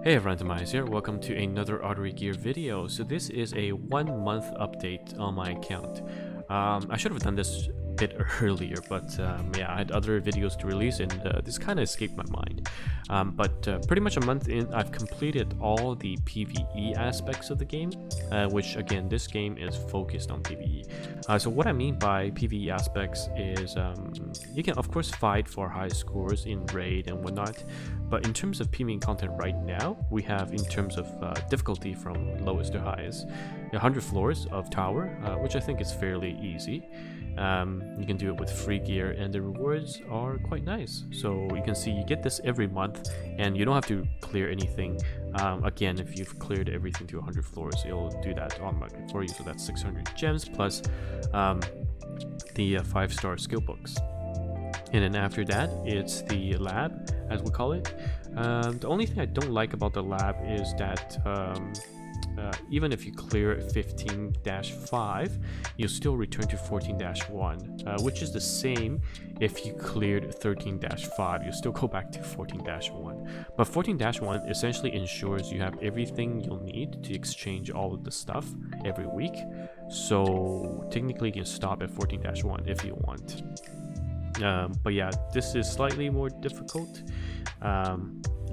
Hey everyone, TimaeuSS here. Welcome to another Artery Gear video. So this is a 1 month update on my account. I should have done this a bit earlier, but yeah, I had other videos to release and this kind of escaped my mind. But pretty much a month in, I've completed all the PvE aspects of the game, which again, this game is focused on PvE. So what I mean by PvE aspects is you can of course fight for high scores in raid and whatnot, but in terms of PvE content right now, we have in terms of difficulty from lowest to highest, 100 floors of tower, which I think is fairly easy. You can do it with free gear and the rewards are quite nice. So you can see you get this every month and you don't have to clear anything. Again, if you've cleared everything to 100 floors, it'll do that automatically for you. So that's 600 gems plus the 5-star skill books. And then after that, it's the lab, as we call it. The only thing I don't like about the lab is that even if you clear 15-5, you'll still return to 14-1, which is the same if you cleared 13-5. You'll still go back to 14-1. But 14-1 essentially ensures you have everything you'll need to exchange all of the stuff every week. So technically you can stop at 14-1 if you want. But yeah, this is slightly more difficult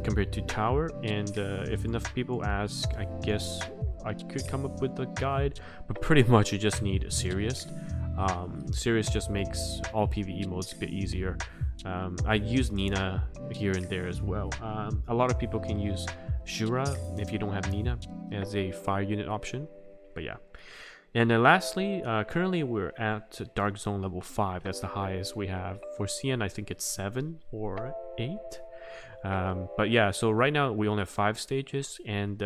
compared to tower, and if enough people ask, I guess I could come up with a guide, but pretty much you just need Serious. Serious just makes all PvE modes a bit easier. I use Nina here and there as well. A lot of people can use Shura if you don't have Nina as a fire unit option, but yeah. And then lastly, currently we're at Dark Zone level 5. That's the highest we have. For CN, I think it's 7 or 8. But yeah, so right now we only have 5 stages, and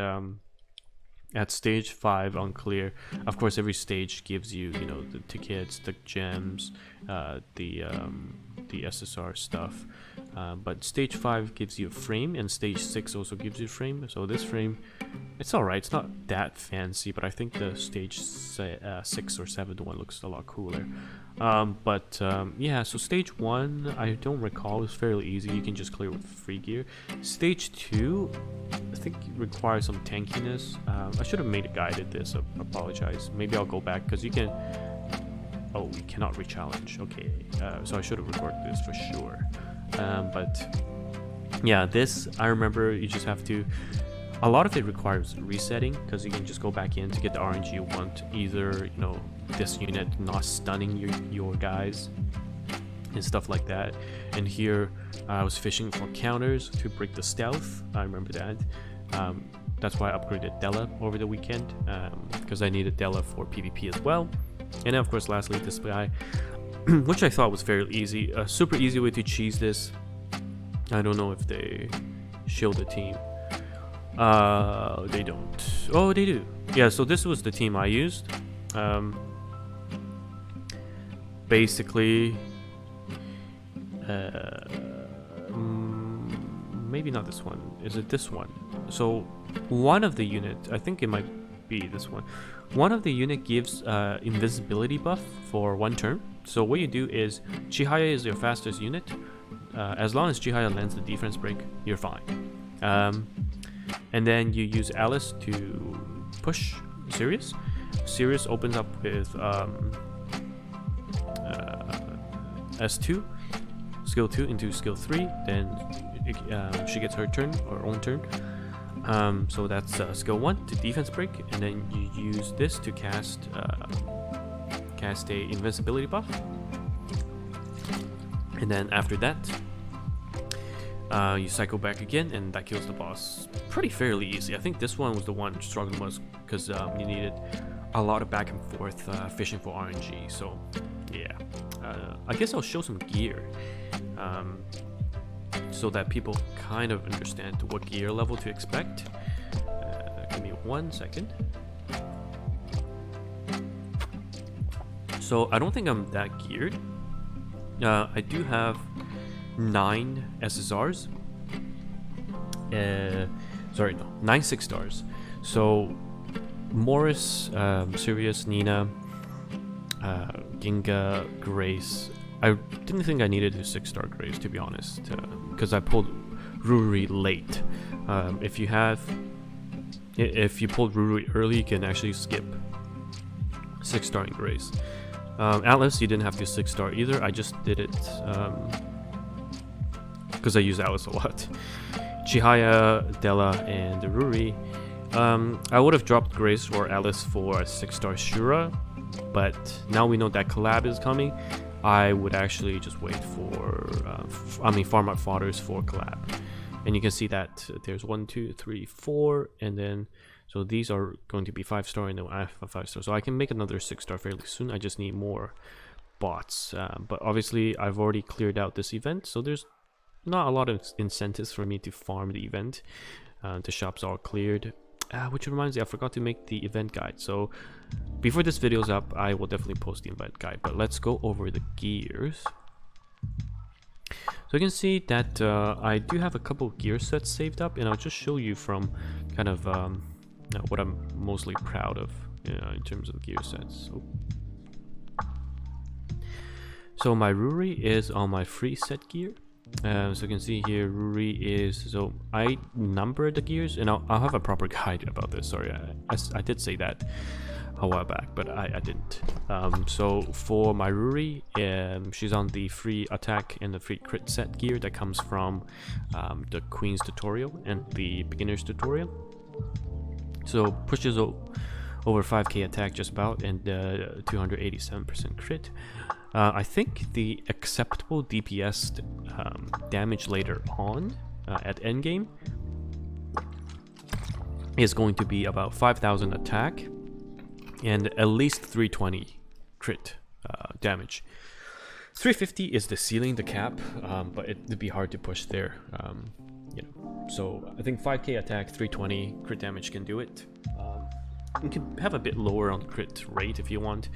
at stage 5 on clear, of course every stage gives you, you know, the tickets, the gems, the SSR stuff. But stage 5 gives you a frame, and stage 6 also gives you a frame. So this frame, it's alright, it's not that fancy, but I think the stage 6 or 7 one looks a lot cooler. Yeah, so stage 1, I don't recall, is fairly easy. You can just clear with free gear. Stage 2, I think requires some tankiness. I should have made a guide at this, I apologize. Maybe I'll go back, because you can... Oh, we cannot re-challenge. Okay, so I should have recorded this for sure. But yeah, this, I remember you just have to... A lot of it requires resetting, because you can just go back in to get the RNG you want. Either, you know, this unit not stunning your guys and stuff like that. And here I was fishing for counters to break the stealth. I remember that. That's why I upgraded Della over the weekend, because I needed Della for PvP as well. And then of course lastly this guy, which I thought was fairly easy. A super easy way to cheese this. I don't know if they shield the team. They don't. Oh, they do. Yeah, so this was the team I used. Basically, maybe not this one. Is it this one? So one of the units, I think it might be this one. One of the unit gives invisibility buff for 1 turn. So what you do is Chihaya is your fastest unit. As long as Chihaya lands the defense break, you're fine. And then you use Alice to push Sirius. Sirius opens up with S2, skill 2 into skill 3. Then she gets her turn, or own turn. So that's skill 1 to defense break, and then you use this to cast a invincibility buff. And then after that, you cycle back again, and that kills the boss. Pretty fairly easy. I think this one was the one struggling most, because you needed a lot of back and forth fishing for RNG. So yeah, I guess I'll show some gear, so that people kind of understand what gear level to expect. Give me 1 second. So I don't think I'm that geared. I do have 9 SSRs. 9 6-stars. So Morris, Sirius, Nina, Ginga, Grace. I didn't think I needed a 6-star Grace, to be honest, because I pulled Ruri late. If you pulled Ruri early, you can actually skip 6-star in Grace. Atlas, you didn't have to 6-star either. I just did it because I use Atlas a lot. Chihaya, Della, and Ruri. I would have dropped Grace or Atlas for a 6-star Shura, but now we know that collab is coming. I would actually just wait for, farm up fodders for collab. And you can see that there's 1, 2, 3, 4, and then, so these are going to be 5-star, and then I have a 5-star. So I can make another 6-star fairly soon. I just need more bots. But obviously, I've already cleared out this event, so there's not a lot of incentives for me to farm the event. The shops are cleared. Which reminds me, I forgot to make the event guide. So before this video is up, I will definitely post the event guide. But let's go over the gears. So you can see that I do have a couple gear sets saved up, and I'll just show you from kind of what I'm mostly proud of in terms of gear sets. So my Ruri is on my free set gear. So you can see here, Ruri is, so I number the gears, and I'll have a proper guide about this. Sorry, I did say that a while back, but I didn't. So for my Ruri, she's on the free attack and the free crit set gear that comes from the Queen's tutorial and the beginner's tutorial. So pushes over 5k attack just about, and 287% crit. I think the acceptable DPS damage later on at endgame is going to be about 5,000 attack and at least 320 crit damage. 350 is the ceiling, the cap, but it'd be hard to push there. So I think 5k attack, 320 crit damage can do it. You can have a bit lower on the crit rate if you want,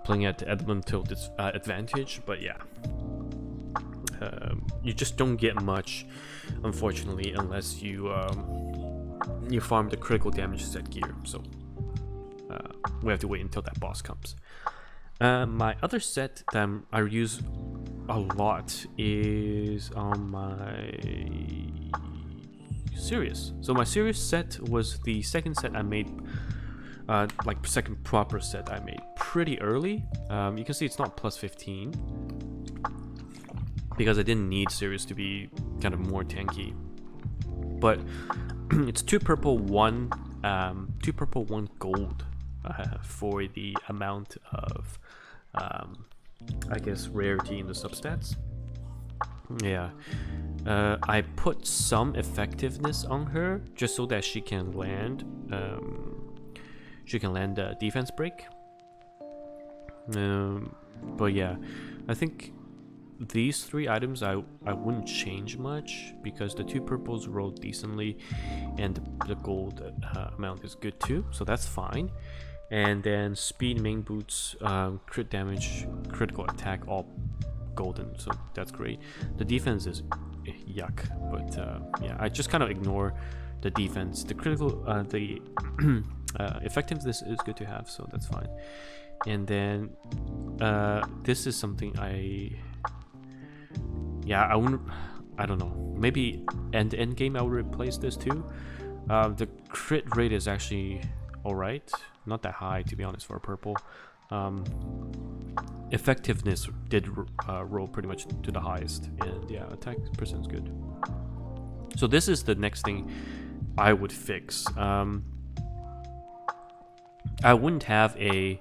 playing at elemental advantage, but yeah, you just don't get much, unfortunately, unless you farm the critical damage set gear. So we have to wait until that boss comes. My other set that I use a lot is on my Sirius. So my Sirius set was the second set I made, like second proper set I made pretty early. You can see it's not plus 15 because I didn't need Sirius to be kind of more tanky. But it's 2 purple, 1 gold for the amount of I guess rarity in the substats. Yeah. I put some effectiveness on her just so that she can land a defense break. But yeah, I think these 3 items I wouldn't change much because the 2 purples rolled decently and the gold amount is good too, so that's fine. And then speed, main boots, crit damage, critical attack, all golden, so that's great. The defense is yuck, but yeah, I just kind of ignore the defense. The critical, the effectiveness is good to have, so that's fine. And then this is something I don't know, maybe end game I would replace this too. The crit rate is actually alright, not that high to be honest for a purple. Effectiveness did roll pretty much to the highest, and yeah, attack percent is good. So this is the next thing I would fix. I wouldn't have a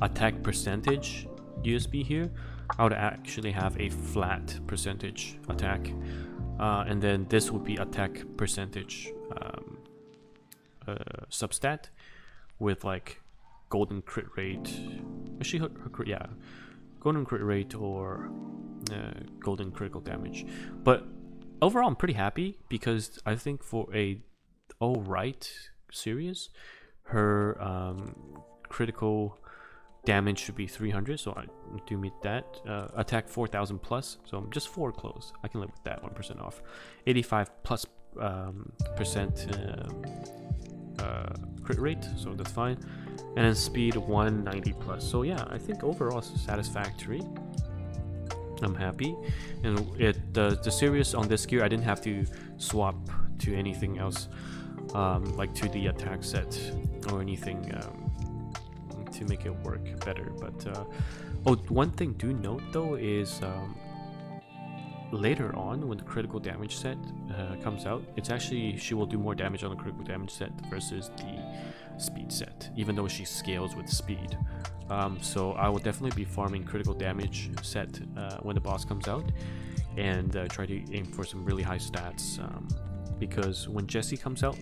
attack percentage USB here. I would actually have a flat percentage attack, and then this would be attack percentage substat with like golden crit rate. Actually, yeah, golden crit rate or golden critical damage. But overall, I'm pretty happy because I think for a alright series, her critical damage should be 300, so I do meet that. Attack 4,000 plus, so I'm just 4 close. I can live with that, 1% off. 85 plus percent crit rate, so that's fine. And then speed 190 plus. So yeah, I think overall it's satisfactory. I'm happy. And the series on this gear, I didn't have to swap to anything else, like to the attack set or anything to make it work better. But oh, one thing do note though is later on when the critical damage set comes out, it's actually, she will do more damage on the critical damage set versus the speed set, even though she scales with speed. So I will definitely be farming critical damage set when the boss comes out, and try to aim for some really high stats, because when Jessie comes out,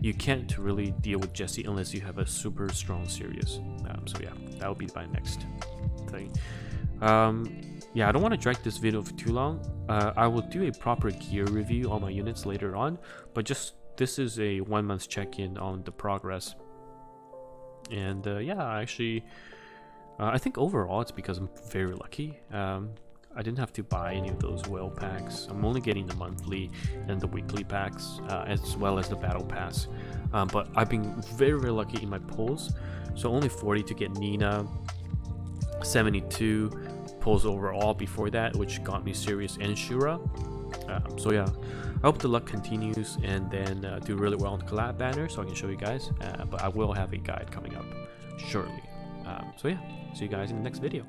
you can't really deal with Jessie unless you have a super strong series. So yeah, that will be my next thing. Yeah, I don't want to drag this video for too long. I will do a proper gear review on my units later on, but just this is a 1 month check-in on the progress. And yeah, actually, I think overall it's because I'm very lucky. I didn't have to buy any of those whale packs. I'm only getting the monthly and the weekly packs, as well as the battle pass. But I've been very, very lucky in my pulls. So only 40 to get Nina, 72 pulls overall before that, which got me Sirius and Shura. So yeah, I hope the luck continues, and then do really well on the collab banner so I can show you guys. But I will have a guide coming up shortly. So yeah, see you guys in the next video.